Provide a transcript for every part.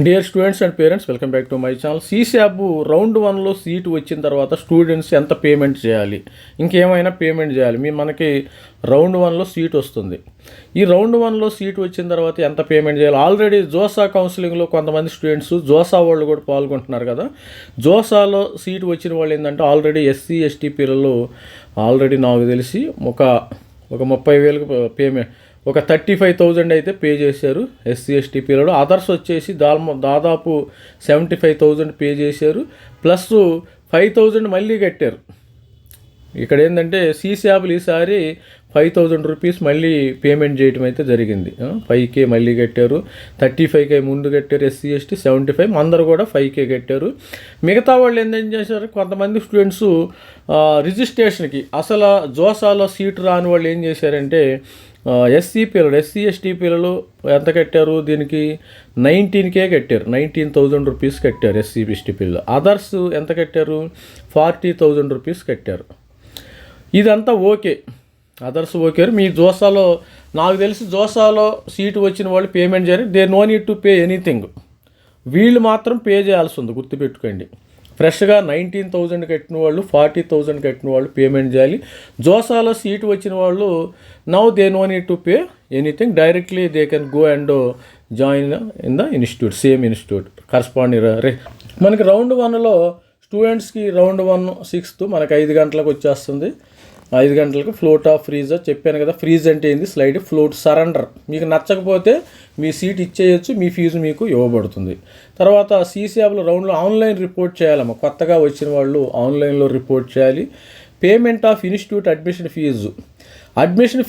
Dear students and parents, welcome back to my channel. CSAB round 1లో seat వచ్చిన తర్వాత students ఎంత payment చేయాలి, ఇంకేమైనా పేమెంట్ చేయాలి? మనకి రౌండ్ 1లో సీట్ వస్తుంది. ఈ రౌండ్ 1లో సీటు వచ్చిన తర్వాత ఎంత పేమెంట్ చేయాలి? ఆల్రెడీ జోసా కౌన్సిలింగ్లో కొంతమంది స్టూడెంట్స్, జోసా వాళ్ళు కూడా పాల్గొంటున్నారు కదా. జోసాలో సీటు వచ్చిన వాళ్ళు ఏంటంటే ఆల్రెడీ ఎస్సీ ఎస్టీ పిల్లలు ఆల్రెడీ నాకు తెలిసి ఒక 30,000 పేమెంట్, ఒక 35,000 అయితే పే చేశారు ఎస్సీ ఎస్టీ పిల్లలు. అదర్స్ వచ్చేసి దాదాపు 75,000 పే చేశారు, ప్లస్ 5,000 మళ్ళీ కట్టారు. ఇక్కడ ఏంటంటే సీశాబ్లు ఈసారి 5,000 రూపీస్ మళ్ళీ పేమెంట్ చేయడం అయితే జరిగింది. 5K మళ్ళీ కట్టారు, 35K ముందు కట్టారు ఎస్సీ ఎస్టీ, 75 అందరూ కూడా 5K కట్టారు. మిగతా వాళ్ళు ఏంటేం చేశారు, కొంతమంది స్టూడెంట్స్ రిజిస్ట్రేషన్కి అసలు జోసాలో సీటు రాని వాళ్ళు ఏం చేశారంటే ఎస్సీ ఎస్టీ పిల్లలు ఎంత కట్టారు, దీనికి 19K కట్టారు, 19,000 రూపీస్ కట్టారు ఎస్సీ ఎస్టీ పిల్లలు. అదర్స్ ఎంత కట్టారు, 40,000 రూపీస్ కట్టారు. ఇదంతా ఓకే, అదర్స్ ఓకే. మీ జోసాలో నాకు తెలిసి జోసాలో సీటు వచ్చిన వాళ్ళు పేమెంట్ చేయాలి, they know need to pay anything. వీళ్ళు మాత్రం పే చేయాల్సి ఉంది, గుర్తుపెట్టుకోండి. ఫ్రెష్గా 19,000 కట్టిన వాళ్ళు, 40,000 కట్టిన వాళ్ళు పేమెంట్ చేయాలి. జోసాలో సీటు వచ్చిన వాళ్ళు now they know need to pay anything, directly they can go and join in the institute, same institute corresponding. మనకి రౌండ్ 1లో స్టూడెంట్స్కి రౌండ్ 1 6th మనకి 5 గంటలకు వచ్చేస్తుంది. 5 గంటలకు ఫ్లోట్ ఆఫ్ ఫ్రీజ్ చెప్పాను కదా. ఫ్రీజ్ అంటే ఏంది, స్లైడ్ ఫ్లోట్ సరెండర్. మీకు నచ్చకపోతే మీ సీట్ ఇచ్చేయచ్చు, మీ ఫీజు మీకు ఇవ్వబడుతుంది. తర్వాత సీసీఆబ్లో రౌండ్లో ఆన్లైన్ రిపోర్ట్ చేయాలమ్మా. కొత్తగా వచ్చిన వాళ్ళు ఆన్లైన్లో రిపోర్ట్ చేయాలి. Payment of institute admission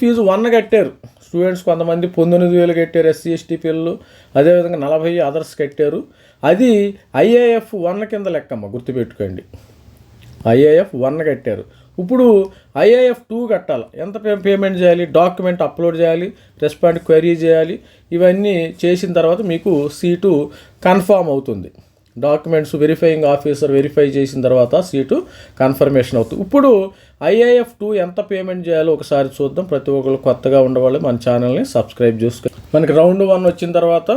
fee 1 కట్టారు స్టూడెంట్స్. కొంతమంది 19,000 కట్టారు ఎస్సీ ఎస్టీ పిల్లలు, అదేవిధంగా 40 అదర్స్ కట్టారు. అది IAF 1 కింద లెక్కమ్మ, గుర్తుపెట్టుకోండి. IAF 1 కట్టారు. ఇప్పుడు IAF 2 కట్టాలి. ఎంత పేమెంట్ చేయాలి? డాక్యుమెంట్ అప్లోడ్ చేయాలి, రెస్పాండ్ క్వెరీ చేయాలి. ఇవన్నీ చేసిన తర్వాత మీకు సీటు కన్ఫామ్ అవుతుంది. డాక్యుమెంట్స్ వెరిఫైయింగ్ ఆఫీసర్ వెరిఫై చేసిన తర్వాత సీటు కన్ఫర్మేషన్ అవుతుంది. ఇప్పుడు IAF 2 ఎంత పేమెంట్ చేయాలో ఒకసారి చూద్దాం. ప్రతి ఒక్కరు కొత్తగా ఉండేవాళ్ళు మన ఛానల్ని సబ్స్క్రైబ్ చేసుకో. మనకి రౌండ్ 1 వచ్చిన తర్వాత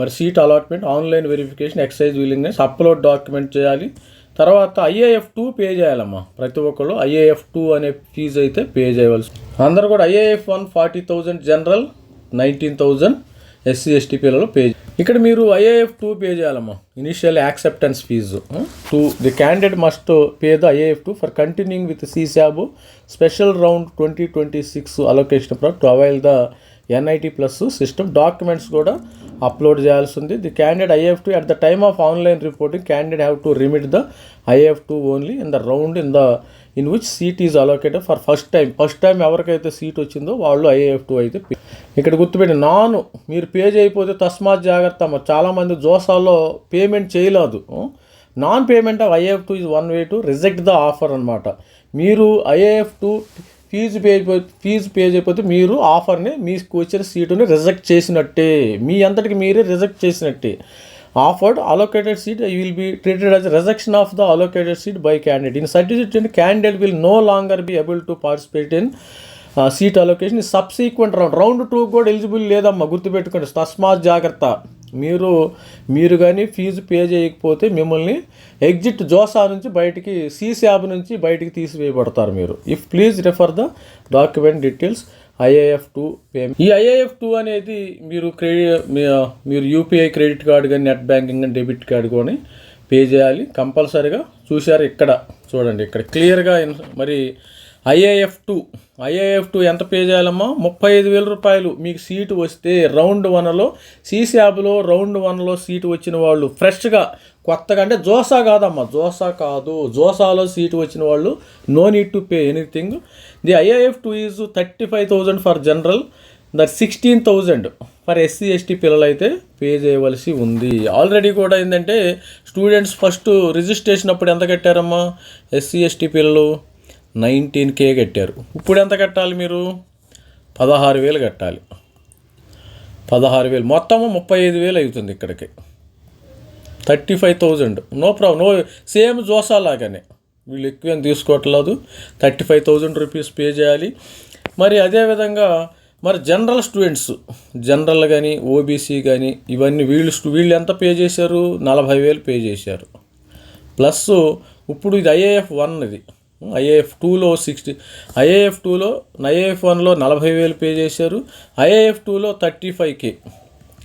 మరి seat allotment, online verification, exercise willingness, upload document చేయాలి. తర్వాత IAF 2 పే చేయాలమ్మా. ప్రతి ఒక్కళ్ళు IAF 2 అనే ఫీజు అయితే పే చేయవలసి. అందరూ కూడా IAF 1 40,000 జనరల్, 19,000 ఎస్సీ ఎస్టీ పిల్లలు పే. ఇక్కడ మీరు IAF 2 పే చేయాలమ్మా. Initial acceptance fee 2. The candidate must pay the IAF 2 for continuing with CSAB special round 2026 allocation to avail the NIT plus system. Documents కూడా upload చేయాల్సి ఉంది. The candidate IAF 2 at the time of online reporting candidate have to remit the IAF 2 only in the round in which seat is allocated for first time ఎవరికైతే seat వచ్చిందో వాళ్ళు IAF 2 అయితే ఇక్కడ గుర్తుపెట్టి. మీరు pay చేయకపోతే తస్మాత్ జాగ్రత్త అమ్మ. చాలామంది జోసాల్లో పేమెంట్ చేయలేదు. Non payment of IAF 2 is 1 way to reject the offer అనమాట. మీరు IAF 2 ఫీజు పే చేయకపోతే మీరు ఆఫర్ని, మీకు వచ్చిన సీటుని రిజెక్ట్ చేసినట్టే, మీ అంతటికి మీరే రిజెక్ట్ చేసినట్టే. Offered allocated seat will be treated as rejection of the allocated seat by candidate. In such situation candidate will know longer be able to participate in seat allocation in subsequent round 2 కూడా eligible లేదమ్మా, గుర్తుపెట్టుకోండి. తస్మాత్ జాగ్రత్త. మీరు కానీ fee pay చేయకపోతే మిమ్మల్ని exit JoSAA నుంచి బయటికి, సీశాబ్ నుంచి బయటికి తీసివేయబడతారు మీరు. If please refer the document details IAF 2 payment. ఈ IAF 2 అనేది మీరు UPI క్రెడిట్ కార్డు కానీ, నెట్ బ్యాంకింగ్ కానీ, డెబిట్ కార్డు కానీ పే చేయాలి కంపల్సరీగా. చూశారు ఇక్కడ చూడండి, ఇక్కడ క్లియర్గా. మరి IAF 2 ఎంత పే చేయాలమ్మా? 35,000 రూపాయలు. మీకు సీటు వస్తే రౌండ్ 1లో సీశాబ్లో రౌండ్ 1లో సీటు వచ్చిన వాళ్ళు ఫ్రెష్గా, కొత్తగా, అంటే జోసా కాదమ్మా, జోసాలో సీటు వచ్చిన వాళ్ళు no need to pay anything. The IAF 2 is 35,000 for general, that 16,000 for SC ST పిల్లలు అయితే పే చేయవలసి ఉంది. ఆల్రెడీ కూడా ఏంటంటే స్టూడెంట్స్ ఫస్ట్ రిజిస్ట్రేషన్ అప్పుడు ఎంత కట్టారమ్మా? ఎస్సీ ఎస్టీ పిల్లలు 19K కట్టారు. ఇప్పుడు ఎంత కట్టాలి? మీరు 16,000 కట్టాలి. 16,000 మొత్తము 35,000 అవుతుంది. ఇక్కడికి 35,000. నో ప్రాబ్లం, సేమ్ జోసా లాగానే వీళ్ళు ఎక్కువేం తీసుకోవట్లేదు. 35,000 రూపీస్ పే చేయాలి. మరి అదేవిధంగా మరి జనరల్ స్టూడెంట్స్, జనరల్ కానీ ఓబీసీ కానీ ఇవన్నీ వీళ్ళు ఎంత పే చేశారు? 40,000 పే చేశారు. ప్లస్ ఇప్పుడు ఇది ఐఏఎఫ్ 1, ఇది ఐఏఎఫ్ 2లో 60, ఐఏఎఫ్ 2లో ఐఏఎఫ్ 1లో 40,000 పే చేశారు, ఐఏఎఫ్ 2లో 35K,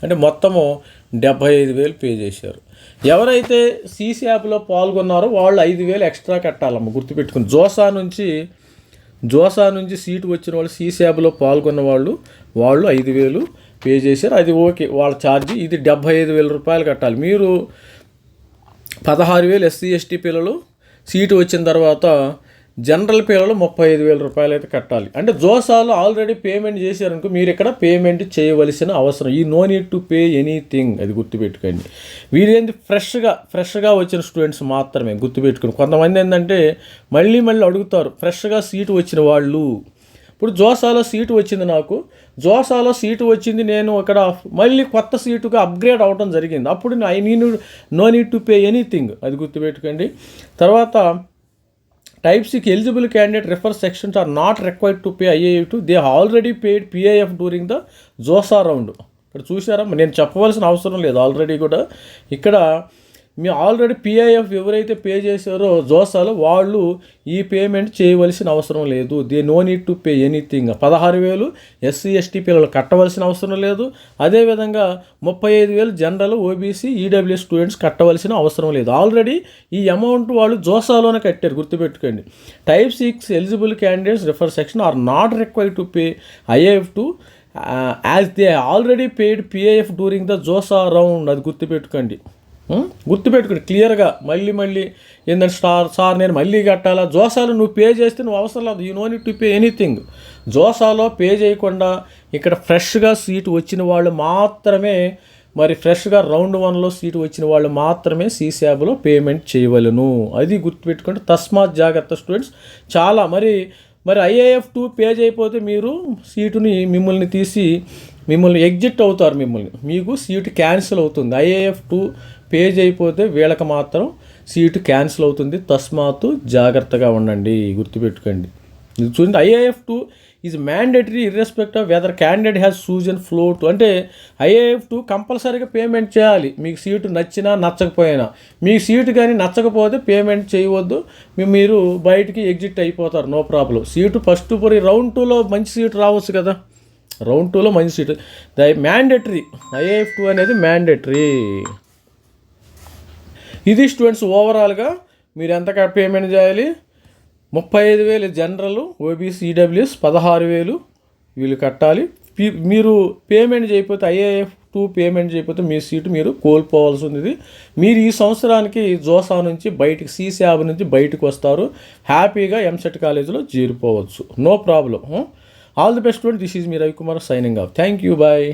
అంటే మొత్తము 75,000 పే చేశారు. ఎవరైతే సీసీ యాప్లో పాల్గొన్నారో వాళ్ళు 5,000 ఎక్స్ట్రా కట్టాలమ్మ, గుర్తుపెట్టుకుని. జోసా నుంచి సీటు వచ్చిన వాళ్ళు, సీసీ యాప్లో పాల్గొన్న వాళ్ళు 5,000 పే చేశారు. అది ఓకే, వాళ్ళ ఛార్జీ. ఇది 75,000 రూపాయలు కట్టాలి. మీరు 16,000 ఎస్సీ ఎస్టీ పిల్లలు, సీటు వచ్చిన తర్వాత జనరల్ పిల్లలు 35,000 రూపాయలు అయితే కట్టాలి. అంటే జోసాలో ఆల్రెడీ పేమెంట్ చేశారనుకో, మీరు ఇక్కడ పేమెంట్ చేయవలసిన అవసరం, ఈ no need to pay anything, అది గుర్తుపెట్టుకోండి. వీరేంటి ఫ్రెష్గా వచ్చిన స్టూడెంట్స్ మాత్రమే గుర్తుపెట్టుకుని. కొంతమంది ఏంటంటే మళ్ళీ అడుగుతారు, ఫ్రెష్గా సీటు వచ్చిన వాళ్ళు. ఇప్పుడు జోసాలో సీటు వచ్చింది, జోసాలో సీటు వచ్చింది, నేను అక్కడ మళ్ళీ కొత్త సీటుగా అప్గ్రేడ్ అవ్వడం జరిగింది. అప్పుడు no need to pay anything, అది గుర్తుపెట్టుకోండి. తర్వాత Type 6 eligible candidate refer sections are not required to pay IAF2. They have already paid PIF during the JOSA round. ఇక్కడ చూసారా, నేను చెప్పవలసిన అవసరం లేదు. ఆల్రెడీ కూడా ఇక్కడ మీ ఆల్రెడీ పిఐఎఫ్ ఎవరైతే పే చేశారో జోసాలో, వాళ్ళు ఈ పేమెంట్ చేయవలసిన అవసరం లేదు. They know need to pay anything. 16,000 SC ST పిల్లలు కట్టవలసిన అవసరం లేదు. అదేవిధంగా 35,000 జనరల్ ఓబీసీ ఈడబ్ల్యూఎస్ స్టూడెంట్స్ కట్టవలసిన అవసరం లేదు. ఆల్రెడీ ఈ అమౌంట్ వాళ్ళు జోసాలోనే కట్టారు, గుర్తుపెట్టుకోండి. Type 6 eligible candidates refer section are not required to pay IAF2 as they already paid PIF during the JoSAA round, అది గుర్తుపెట్టుకోండి. క్లియర్గా. మళ్ళీ ఏంటంటే సార్ నేను మళ్ళీ కట్టాలా? జోసాలో నువ్వు పే చేస్తే నువ్వు అవసరం లేదు, you no need to pay anything. జోసాలో పే చేయకుండా ఇక్కడ ఫ్రెష్గా సీటు వచ్చిన వాళ్ళు మాత్రమే, మరి ఫ్రెష్గా రౌండ్ 1లో సీటు వచ్చిన వాళ్ళు మాత్రమే సీసాబ్లో పేమెంట్ చేయవలను, అది గుర్తుపెట్టుకుంటే. తస్మాత్ జాగ్రత్త స్టూడెంట్స్. చాలా మరి IAF2 పే చేయకపోతే మీరు సీటుని మిమ్మల్ని ఎగ్జిట్ అవుతారు, మీకు సీటు క్యాన్సిల్ అవుతుంది. IAF2 పే చేయకపోతే వీళ్ళకి మాత్రం సీటు క్యాన్సిల్ అవుతుంది. తస్మాత్తు జాగ్రత్తగా ఉండండి, గుర్తుపెట్టుకోండి. ఇది చూడండి, IAF2 is mandatory irrespective of whether candidate has chosen float. అంటే IAF2 కంపల్సరీగా పేమెంట్ చేయాలి, మీకు సీటు నచ్చినా నచ్చకపోయినా. మీకు సీటు కానీ నచ్చకపోతే పేమెంట్ చేయవద్దు, మీరు బయటికి ఎగ్జిట్ అయిపోతారు, no problem. Seat first round 2లో మంచి సీటు రావచ్చు కదా, రౌండ్ 2లో మంచి సీటు. మ్యాండేటరీ IAF2 అనేది మ్యాండేటరీ. ఇది స్టూడెంట్స్ ఓవరాల్గా మీరు ఎంత పేమెంట్ చేయాలి? 35,000 జనరల్ ఓబీసీ ఈడబ్ల్యూఎస్, 16,000 వీళ్ళు కట్టాలి. మీరు పేమెంట్ చేయకపోతే, IAF2 పేమెంట్ చేయకపోతే మీ సీటు మీరు కోల్పోవాల్సి ఉంది. మీరు ఈ సంవత్సరానికి జోసా నుంచి బయటికి, సీసాబ్ నుంచి బయటకు వస్తారు, హ్యాపీగా ఎంసెట్ కాలేజీలో చేరిపోవచ్చు, no problem. All the best student. This is me Ravikumar signing off. Thank you, bye.